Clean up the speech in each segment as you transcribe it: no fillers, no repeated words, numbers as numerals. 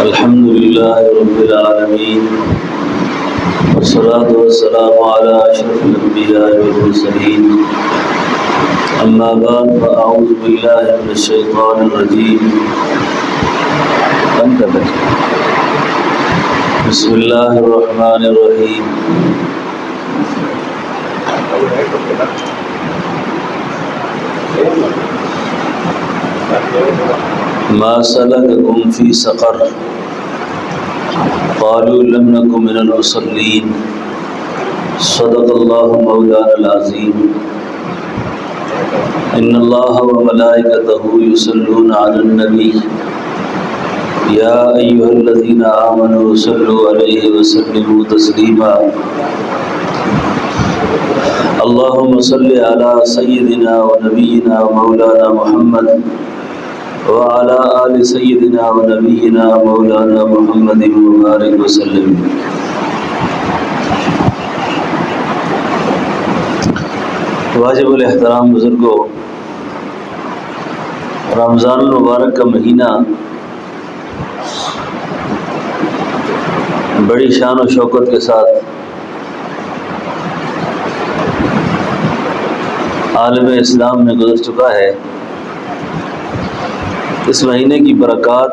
الحمد لله رب العالمين والصلاة والسلام على أشرف الأنبياء والمرسلين أما بعد فأعوذ بالله من الشيطان الرجيم بسم الله الرحمن الرحيم ما سلككم في سقر قالوا لم نكن من المصلين صدق الله مولانا العظيم إن الله وملائكته يصلون على النبي يا أيها الذين آمنوا صلوا عليه وسلموا تسليما اللهم صل على سيدنا ونبينا مولانا محمد وعلى آل سيدنا ونبينا مولانا محمد وبارك وسلم. واجب الاحترام بزرگوں، رمضان المبارک کا مہینہ بڑی شان و شوکت کے ساتھ عالم اسلام میں گزر چکا ہے. اس مہینے کی برکات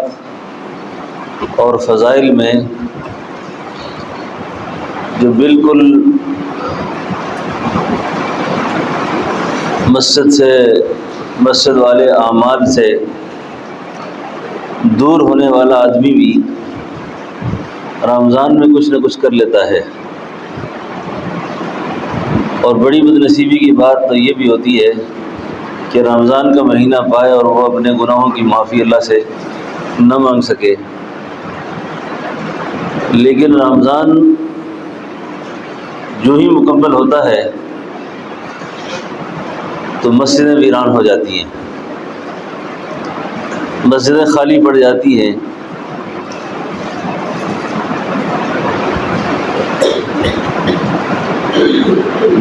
اور فضائل میں جو بالکل مسجد والے اعمال سے دور ہونے والا آدمی بھی رمضان میں کچھ نہ کچھ کر لیتا ہے. اور بڑی بد نصیبی کی بات تو یہ بھی ہوتی ہے کہ رمضان کا مہینہ پائے اور وہ اپنے گناہوں کی معافی اللہ سے نہ مانگ سکے. لیکن رمضان جو ہی مکمل ہوتا ہے تو مسجدیں ویران ہو جاتی ہیں، مسجدیں خالی پڑ جاتی ہیں.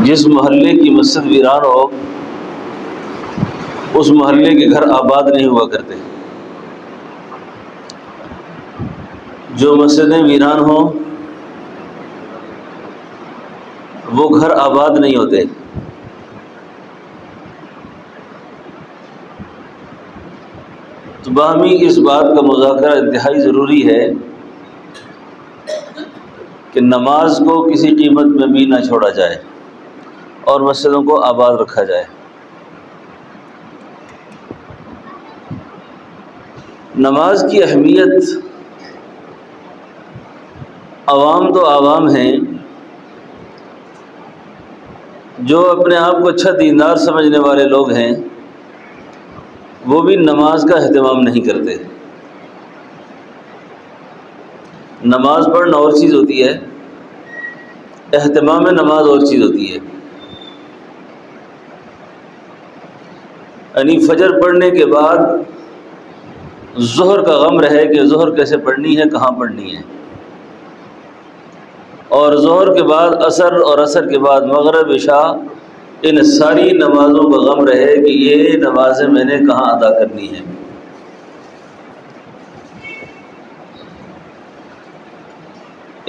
جس محلے کی مسجد ویران ہو اس محلے کے گھر آباد نہیں ہوا کرتے. جو مسجدیں ویران ہوں وہ گھر آباد نہیں ہوتے. تو باہمی اس بات کا مذاکرہ انتہائی ضروری ہے کہ نماز کو کسی قیمت میں بھی نہ چھوڑا جائے اور مسجدوں کو آباد رکھا جائے. نماز کی اہمیت عوام تو عوام ہیں، جو اپنے آپ کو اچھا دیندار سمجھنے والے لوگ ہیں وہ بھی نماز کا اہتمام نہیں کرتے. نماز پڑھنا اور چیز ہوتی ہے، اہتمام نماز اور چیز ہوتی ہے. یعنی فجر پڑھنے کے بعد ظہر کا غم رہے کہ ظہر کیسے پڑھنی ہے، کہاں پڑھنی ہے، اور ظہر کے بعد عصر اور عصر کے بعد مغرب عشاء، ان ساری نمازوں کا غم رہے کہ یہ نمازیں میں نے کہاں ادا کرنی ہیں.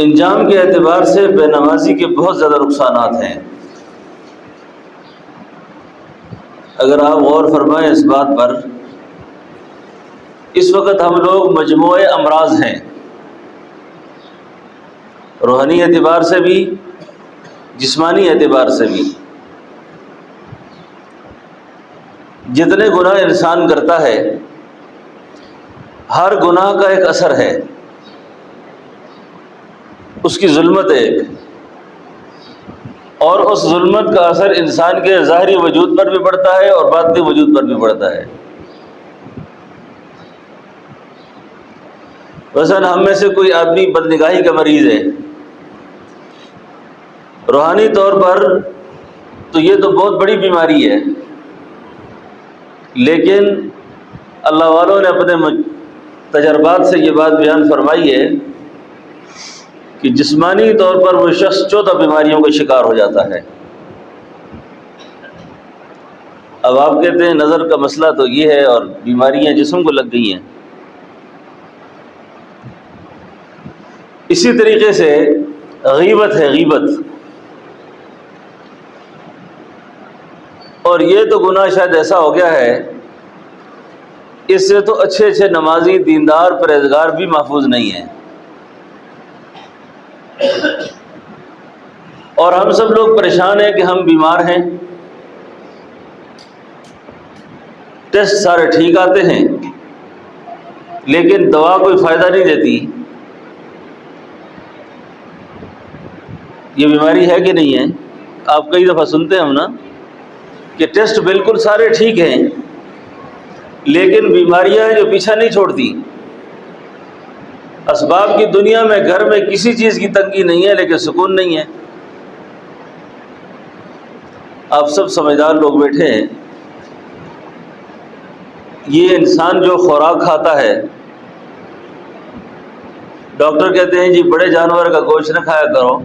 انجام کے اعتبار سے بے نمازی کے بہت زیادہ نقصانات ہیں. اگر آپ غور فرمائیں اس بات پر، اس وقت ہم لوگ مجموعہ امراض ہیں، روحانی اعتبار سے بھی جسمانی اعتبار سے بھی. جتنے گناہ انسان کرتا ہے ہر گناہ کا ایک اثر ہے، اس کی ظلمت ایک، اور اس ظلمت کا اثر انسان کے ظاہری وجود پر بھی پڑتا ہے اور باطنی وجود پر بھی پڑتا ہے. مثلا ہم میں سے کوئی آدمی بدنگاہی کا مریض ہے، روحانی طور پر تو یہ تو بہت بڑی بیماری ہے، لیکن اللہ والوں نے اپنے تجربات سے یہ بات بیان فرمائی ہے کہ جسمانی طور پر وہ شخص 14 بیماریوں کا شکار ہو جاتا ہے. اب آپ کہتے ہیں نظر کا مسئلہ تو یہ ہے اور بیماریاں جسم کو لگ گئی ہیں. اسی طریقے سے غیبت ہے، غیبت، اور یہ تو گناہ شاید ایسا ہو گیا ہے، اس سے تو اچھے اچھے نمازی، دیندار، پرہیزگار بھی محفوظ نہیں ہیں۔ اور ہم سب لوگ پریشان ہیں کہ ہم بیمار ہیں، ٹیسٹ سارے ٹھیک آتے ہیں لیکن دوا کوئی فائدہ نہیں دیتی۔ یہ بیماری ہے کہ نہیں ہے؟ آپ کئی دفعہ سنتے ہیں ہم نا کہ ٹیسٹ بالکل سارے ٹھیک ہیں لیکن بیماریاں ہیں جو پیچھا نہیں چھوڑتی۔ اسباب کی دنیا میں گھر میں کسی چیز کی تنگی نہیں ہے لیکن سکون نہیں ہے۔ آپ سب سمجھدار لوگ بیٹھے ہیں، یہ انسان جو خوراک کھاتا ہے، ڈاکٹر کہتے ہیں جی بڑے جانور کا گوشت نہ کھایا کرو،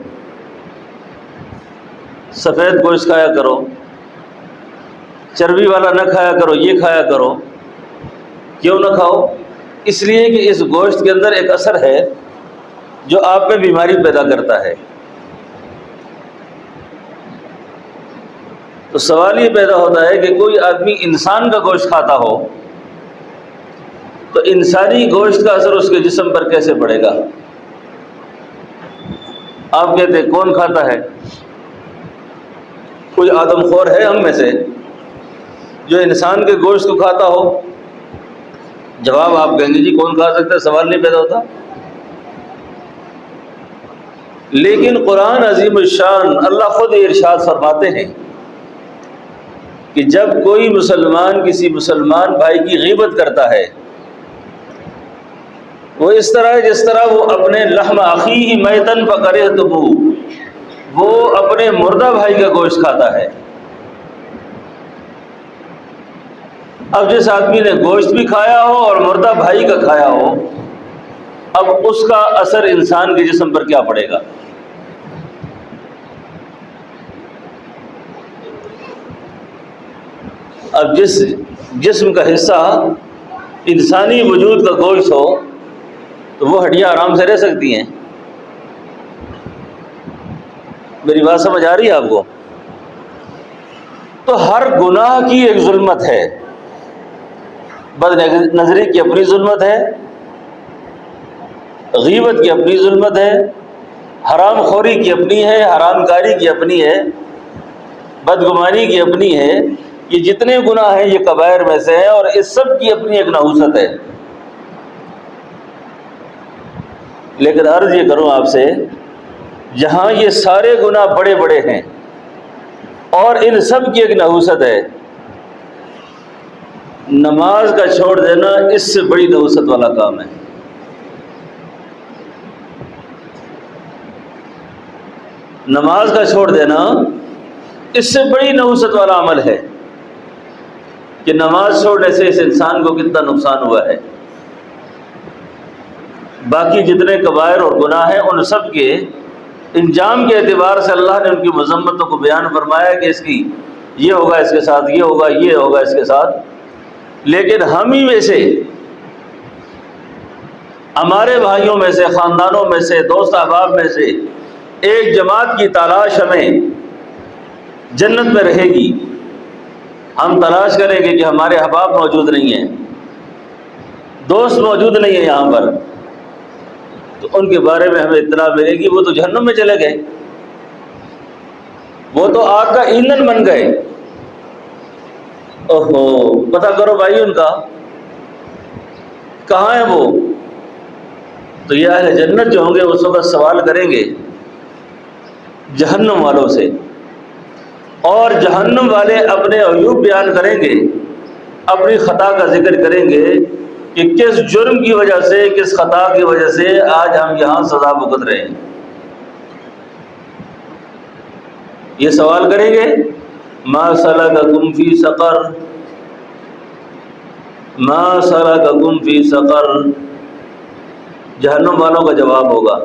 سفید گوشت کھایا کرو، چربی والا نہ کھایا کرو، یہ کھایا کرو۔ کیوں نہ کھاؤ؟ اس لیے کہ اس گوشت کے اندر ایک اثر ہے جو آپ میں بیماری پیدا کرتا ہے۔ تو سوال یہ پیدا ہوتا ہے کہ کوئی آدمی انسان کا گوشت کھاتا ہو تو انسانی گوشت کا اثر اس کے جسم پر کیسے پڑے گا؟ آپ کہتے ہیں کون کھاتا ہے؟ کوئی آدم خور ہے ہم میں سے جو انسان کے گوشت کو کھاتا ہو؟ جواب آپ کہیں گے جی کون کھا سکتا ہے، سوال نہیں پیدا ہوتا۔ لیکن قرآن عظیم الشان اللہ خود ارشاد فرماتے ہیں کہ جب کوئی مسلمان کسی مسلمان بھائی کی غیبت کرتا ہے، وہ اس طرح ہے جس طرح وہ اپنے لحم اخیہ میتن فکرہتموہ، وہ اپنے مردہ بھائی کا گوشت کھاتا ہے۔ اب جس آدمی نے گوشت بھی کھایا ہو اور مردہ بھائی کا کھایا ہو، اب اس کا اثر انسان کے جسم پر کیا پڑے گا؟ اب جس جسم کا حصہ انسانی وجود کا گوشت ہو تو وہ ہڈیاں آرام سے رہ سکتی ہیں۔ میری بات سمجھ آ رہی ہے آپ کو؟ تو ہر گناہ کی ایک ظلمت ہے، بد نظری کی اپنی ظلمت ہے، غیبت کی اپنی ظلمت ہے، حرام خوری کی اپنی ہے، حرام کاری کی اپنی ہے، بدگمانی کی اپنی ہے۔ یہ جتنے گناہ ہیں یہ کبائر میں سے ہیں اور اس سب کی اپنی ایک نحوست ہے۔ لیکن عرض یہ کروں آپ سے، جہاں یہ سارے گناہ بڑے بڑے ہیں اور ان سب کی ایک نحوست ہے، نماز کا چھوڑ دینا اس سے بڑی نحوست والا کام ہے۔ نماز کا چھوڑ دینا اس سے بڑی نحوست والا عمل ہے کہ نماز چھوڑنے سے اس انسان کو کتنا نقصان ہوا ہے۔ باقی جتنے کبائر اور گناہ ہیں ان سب کے انجام کے اعتبار سے اللہ نے ان کی مذمتوں کو بیان فرمایا کہ اس کی یہ ہوگا اس کے ساتھ، یہ ہوگا، یہ ہوگا اس کے ساتھ۔ لیکن ہم ہی میں سے، ہمارے بھائیوں میں سے، خاندانوں میں سے، دوست احباب میں سے ایک جماعت کی تلاش ہمیں جنت میں رہے گی۔ ہم تلاش کریں گے کہ ہمارے احباب موجود نہیں ہیں، دوست موجود نہیں ہیں یہاں پر، تو ان کے بارے میں ہمیں اطلاع ملے گی وہ تو جہنم میں چلے گئے، وہ تو آگ کا ایندھن بن گئے۔ اوہو، پتہ کرو بھائی ان کا کہاں ہے وہ؟ تو یہ اہل جنت جو ہوں گے اس وقت سوال کریں گے جہنم والوں سے، اور جہنم والے اپنے عیوب بیان کریں گے، اپنی خطا کا ذکر کریں گے کہ کس جرم کی وجہ سے، کس خطا کی وجہ سے آج ہم یہاں سزا بھگت رہے ہیں۔ یہ سوال کریں گے ما سلککم فی سقر، ما سلککم فی سقر، جہنم والوں کا جواب ہوگا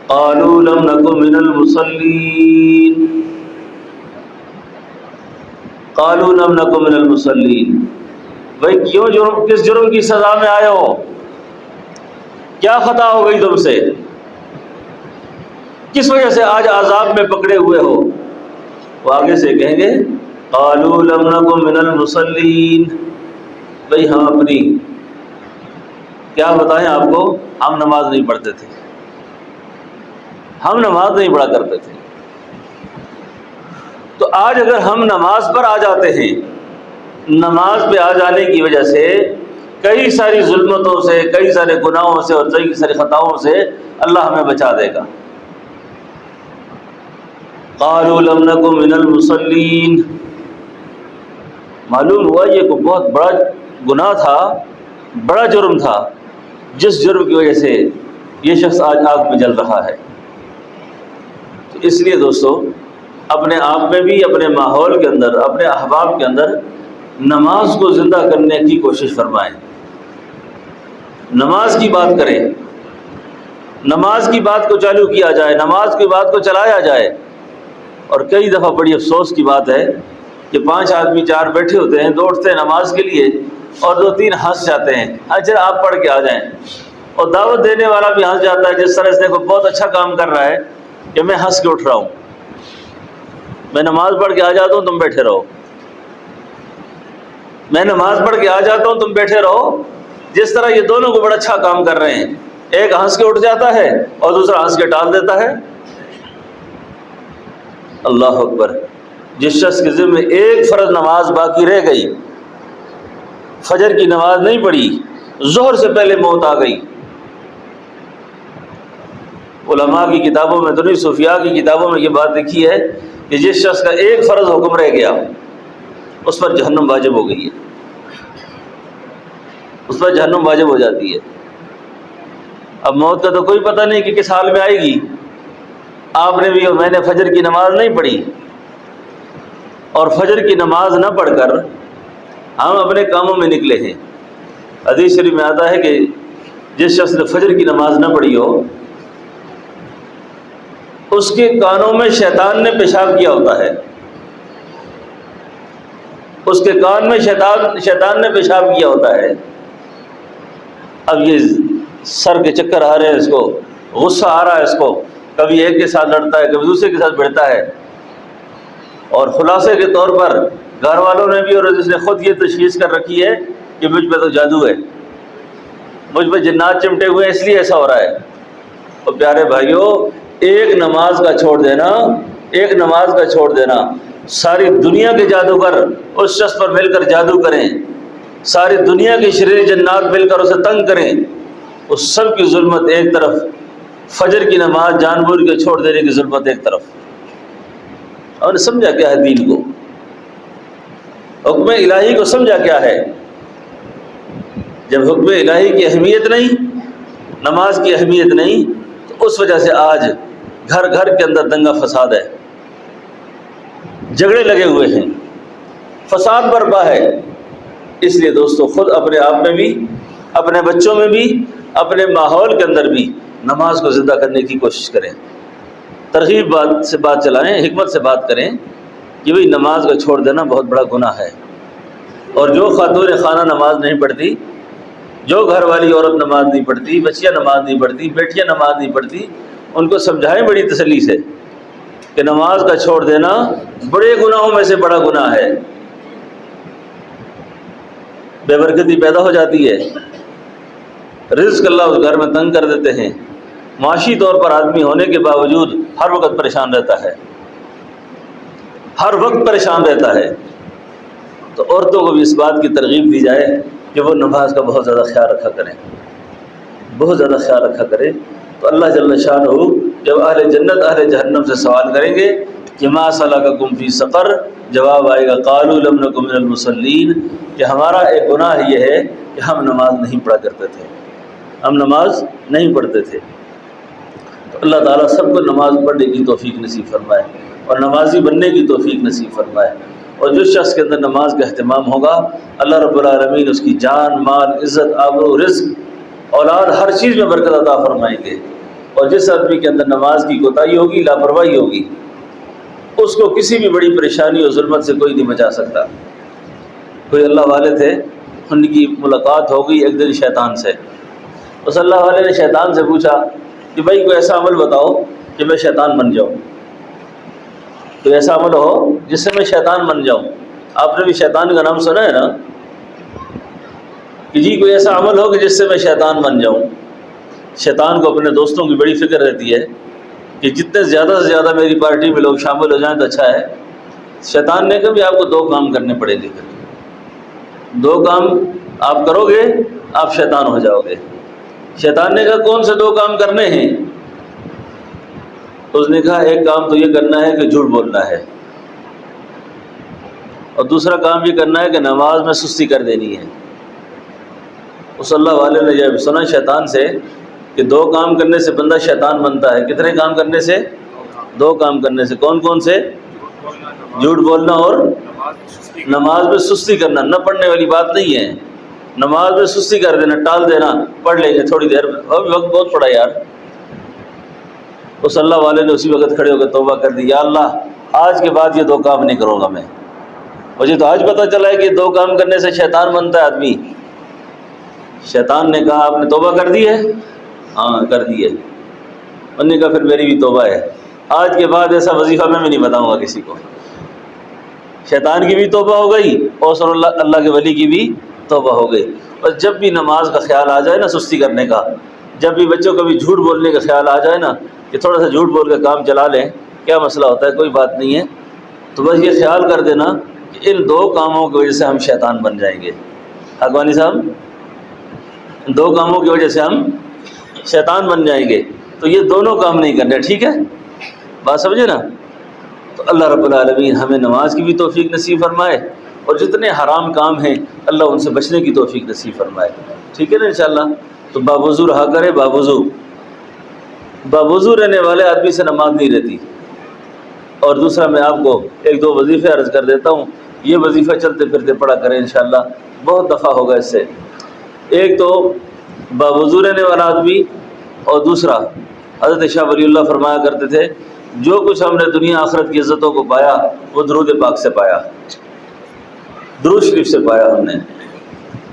قالوا لم نک من المصلین، قالوا لم نک من المصلین۔ بھائی کیوں جرم، کس جرم کی سزا میں آئے ہو؟ کیا خطا ہو گئی تم سے؟ کس وجہ سے آج عذاب میں پکڑے ہوئے ہو؟ وہ آگے سے کہیں گے قالوا لم نکن من المصلین، بھئی ہم اپنی کیا بتائیں آپ کو، ہم نماز نہیں پڑھتے تھے، ہم نماز نہیں پڑھا کرتے تھے۔ تو آج اگر ہم نماز پر آ جاتے ہیں، نماز پہ آ جانے کی وجہ سے کئی ساری ظلمتوں سے، کئی سارے گناہوں سے اور کئی ساری خطاؤں سے اللہ ہمیں بچا دے گا۔ قالوا لم نکن من المصلین، معلوم ہوا یہ کوئی بہت بڑا گناہ تھا، بڑا جرم تھا، جس جرم کی وجہ سے یہ شخص آج آگ میں جل رہا ہے۔ تو اس لیے دوستو اپنے آپ میں بھی، اپنے ماحول کے اندر، اپنے احباب کے اندر نماز کو زندہ کرنے کی کوشش فرمائیں، نماز کی بات کریں، نماز کی بات کو چالو کیا جائے، نماز کی بات کو چلایا جائے۔ اور کئی دفعہ بڑی افسوس کی بات ہے کہ 5 آدمی 4 بیٹھے ہوتے ہیں، دوڑتے ہیں نماز کے لیے، اور 2-3 ہنس جاتے ہیں، اچھا آپ پڑھ کے آ جائیں، اور دعوت دینے والا بھی ہنس جاتا ہے، جس طرح سے کوئی بہت اچھا کام کر رہا ہے کہ میں ہنس کے اٹھ رہا ہوں، میں نماز پڑھ کے آ جاتا ہوں، تم بیٹھے رہو، میں نماز پڑھ کے آ جاتا ہوں، تم بیٹھے رہو۔ جس طرح یہ دونوں کو بڑا اچھا کام کر رہے ہیں، ایک ہنس کے اٹھ جاتا ہے اور دوسرا ہنس کے ٹال دیتا ہے۔ اللہ اکبر! جس شخص کے ذمہ ایک فرض نماز باقی رہ گئی، فجر کی نماز نہیں پڑھی، ظہر سے پہلے موت آ گئی، علماء کی کتابوں میں تو نہیں، صوفیاء کی کتابوں میں یہ بات لکھی ہے کہ جس شخص کا ایک فرض حکم رہ گیا اس پر جہنم واجب ہو گئی ہے، اس پر جہنم واجب ہو جاتی ہے۔ اب موت کا تو کوئی پتہ نہیں کہ کس حال میں آئے گی، آپ نے بھی اور میں نے فجر کی نماز نہیں پڑھی، اور فجر کی نماز نہ پڑھ کر ہم اپنے کاموں میں نکلے ہیں۔ حدیث شریف میں آتا ہے کہ جس شخص نے فجر کی نماز نہ پڑھی ہو، اس کے کانوں میں شیطان نے پیشاب کیا ہوتا ہے، اس کے کان میں شیطان نے پیشاب کیا ہوتا ہے۔ اب یہ سر کے چکر آ رہے ہیں، اس کو غصہ آ رہا ہے، اس کو کبھی ایک کے ساتھ لڑتا ہے، کبھی دوسرے کے ساتھ بھڑتا ہے، اور خلاصے کے طور پر گھر والوں نے بھی اور اس نے خود یہ تشخیص کر رکھی ہے کہ مجھ پہ تو جادو ہے، مجھ پہ جنات چمٹے ہوئے ہیں، اس لیے ایسا ہو رہا ہے۔ اور پیارے بھائیوں، ایک نماز کا چھوڑ دینا، ایک نماز کا چھوڑ دینا، ساری دنیا کے جادوگر اس شخص پر مل کر جادو کریں، ساری دنیا کے شریر جنات مل کر اسے تنگ کریں، اس سب کی ظلمت ایک طرف، فجر کی نماز جان بوجھ کے چھوڑ دینے کی ظلمت ایک طرف۔ اور نے سمجھا کیا ہے دین کو، حکم الہی کو سمجھا کیا ہے؟ جب حکم الہی کی اہمیت نہیں، نماز کی اہمیت نہیں، تو اس وجہ سے آج گھر گھر کے اندر دنگا فساد ہے، جھگڑے لگے ہوئے ہیں، فساد برپا ہے۔ اس لیے دوستو خود اپنے آپ میں بھی، اپنے بچوں میں بھی، اپنے ماحول کے اندر بھی نماز کو زندہ کرنے کی کوشش کریں، ترغیب سے بات چلائیں، حکمت سے بات کریں کہ بھئی نماز کا چھوڑ دینا بہت بڑا گناہ ہے۔ اور جو خاتون خانہ نماز نہیں پڑھتی، جو گھر والی عورت نماز نہیں پڑھتی، بچیاں نماز نہیں پڑھتی، بیٹیاں نماز نہیں پڑھتی، ان کو سمجھائیں بڑی تسلی سے کہ نماز کا چھوڑ دینا بڑے گناہوں میں سے بڑا گناہ ہے۔ بے برکتی پیدا ہو جاتی ہے، رزق اللہ اس گھر میں تنگ کر دیتے ہیں، معاشی طور پر آدمی ہونے کے باوجود ہر وقت پریشان رہتا ہے، ہر وقت پریشان رہتا ہے۔ تو عورتوں کو بھی اس بات کی ترغیب دی جائے کہ وہ نماز کا بہت زیادہ خیال رکھا کریں، بہت زیادہ خیال رکھا کریں۔ تو اللہ جل شانہ جب اہل جنت اہل جہنم سے سوال کریں گے کہ ما سلککم فی سقر، جواب آئے گا قالوا لم نک من المصلین، کہ ہمارا ایک گناہ یہ ہے کہ ہم نماز نہیں پڑھا کرتے تھے، ہم نماز نہیں پڑھتے تھے۔ تو اللہ تعالیٰ سب کو نماز پڑھنے کی توفیق نصیب فرمائے اور نمازی بننے کی توفیق نصیب فرمائے۔ اور جو شخص کے اندر نماز کا اہتمام ہوگا، اللہ رب العالمین اس کی جان، مال، عزت، آبرو، رزق، اولاد، ہر چیز میں برکت عطا فرمائیں گے۔ اور جس آدمی کے اندر نماز کی کوتاہی ہوگی، لاپرواہی ہوگی، اس کو کسی بھی بڑی پریشانی اور ظلمت سے کوئی نہیں بچا سکتا۔ کوئی اللہ والے تھے، ان کی ملاقات ہو گئی ایک دن شیطان سے، اس اللہ والے نے شیطان سے پوچھا کہ بھائی کوئی ایسا عمل بتاؤ کہ میں شیطان بن جاؤں، کوئی ایسا عمل ہو جس سے میں شیطان بن جاؤں۔ آپ نے بھی شیطان کا نام سنا ہے نا، کہ جی کوئی ایسا عمل ہو کہ جس سے میں شیطان بن جاؤں۔ شیطان کو اپنے دوستوں کی بڑی فکر رہتی ہے کہ جتنے زیادہ سے زیادہ میری پارٹی میں لوگ شامل ہو جائیں تو اچھا ہے۔ شیطان نے کہا بھی آپ کو 2 کام کرنے پڑیں گے، 2 کام آپ کرو گے آپ شیطان ہو جاؤ گے۔ شیطان نے کہا کون سے 2 کام کرنے ہیں؟ اس نے کہا ایک کام تو یہ کرنا ہے کہ جھوٹ بولنا ہے، اور دوسرا کام یہ کرنا ہے کہ نماز میں سستی کر دینی ہے۔ اس اللہ والے نے جب سنا شیطان سے کہ 2 کام کرنے سے بندہ شیطان بنتا ہے، کتنے کام کرنے سے؟ 2 کام کرنے سے۔ کون کون سے؟ جھوٹ بولنا اور نماز میں سستی کرنا۔ نہ پڑھنے والی بات نہیں ہے، نماز میں سستی کر دینا، ٹال دینا، پڑھ لیں گے تھوڑی دیر میں، ابھی وقت بہت پڑا یار۔ اس اللہ والے نے اسی وقت کھڑے ہو کے توبہ کر دی، یا اللہ آج کے بعد یہ 2 کام نہیں کروں گا میں۔ مجھے تو آج پتہ چلا ہے کہ 2 کام کرنے سے شیطان بنتا ہے آدمی۔ شیطان نے کہا آپ نے توبہ کر دی ہے؟ ہاں کر دی ہے۔ انہوں نے کہا پھر میری بھی توبہ ہے، آج کے بعد ایسا وظیفہ میں بھی نہیں بتاؤں گا کسی کو۔ شیطان کی بھی توبہ ہو گئی اور اللہ کے ولی کی بھی توبہ ہو گئی۔ اور جب بھی نماز کا خیال آ جائے نا سستی کرنے کا، جب بھی بچوں کو بھی جھوٹ بولنے کا خیال آ جائے نا کہ تھوڑا سا جھوٹ بول کے کام چلا لیں، کیا مسئلہ ہوتا ہے، کوئی بات نہیں ہے، تو بس یہ خیال کر دینا کہ ان 2 کاموں کی وجہ سے ہم شیطان بن جائیں گے۔ اقوانی صاحب، ان 2 کاموں کی وجہ سے ہم شیطان بن جائیں گے، تو یہ دونوں کام نہیں کرنے، ٹھیک ہے؟ بات سمجھے نا؟ تو اللہ رب العالمین ہمیں نماز کی بھی توفیق نصیب فرمائے، اور جتنے حرام کام ہیں اللہ ان سے بچنے کی توفیق نصیب فرمائے، ٹھیک ہے نا انشاءاللہ؟ تو باوضو رہا کرے، باوضو رہنے والے آدمی سے نماز نہیں رہتی۔ اور دوسرا میں آپ کو 1-2 وظیفے عرض کر دیتا ہوں، یہ وظیفہ چلتے پھرتے پڑھا کریں انشاءاللہ، بہت دفعہ ہوگا اس سے۔ ایک تو باوضو رہنے والا آدمی، اور دوسرا حضرت شاہ ولی اللہ فرمایا کرتے تھے جو کچھ ہم نے دنیا آخرت کی عزتوں کو پایا وہ درود پاک سے پایا، درود شریف سے پایا۔ ہم نے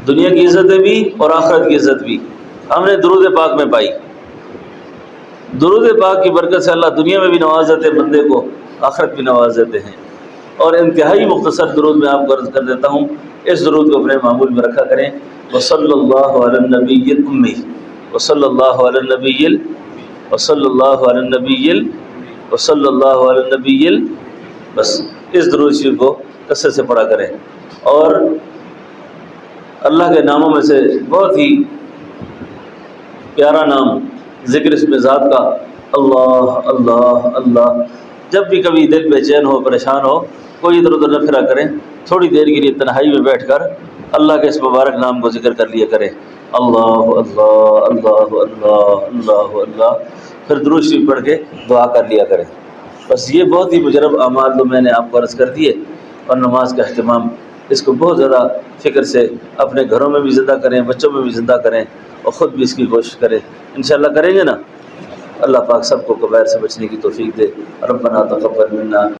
دنیا کی عزتیں بھی اور آخرت کی عزت بھی ہم نے درود پاک میں پائی۔ درود پاک کی برکت سے اللہ دنیا میں بھی نواز دیتے ہیں بندے کو، آخرت بھی نواز دیتے ہیں۔ اور انتہائی مختصر درود میں آپ کو عرض کر دیتا ہوں، اس درود کو اپنے معمول میں رکھا کریں، وصلی اللہ علی النبی الامی، وصلی اللہ علی النبی وصلی اللہ علی النبی وصلی اللہ علی النبی، بس اس درود شریف کو کثرت سے پڑھا کریں۔ اور اللہ کے ناموں میں سے بہت ہی پیارا نام ذکر اس میں ذات کا، اللہ اللہ اللہ۔ جب بھی کبھی دل بے چین ہو، پریشان ہو، کوئی ادھر ادھر نہ پھرا کریں، تھوڑی دیر کے لیے تنہائی میں بیٹھ کر اللہ کے اس مبارک نام کو ذکر کر لیا کریں، اللہ اللہ اللہ اللہ اللہ اللہ، پھر درود شریف پڑھ کے دعا کر لیا کریں۔ بس یہ بہت ہی مجرب اعمال تو میں نے آپ کو عرض کر دیے، اور نماز کا اہتمام اس کو بہت زیادہ فکر سے اپنے گھروں میں بھی زندہ کریں، بچوں میں بھی زندہ کریں، اور خود بھی اس کی کوشش کریں، انشاءاللہ کریں گے نا۔ اللہ پاک سب کو کبائر سے بچنے کی توفیق دے۔ ربنا تقبل منا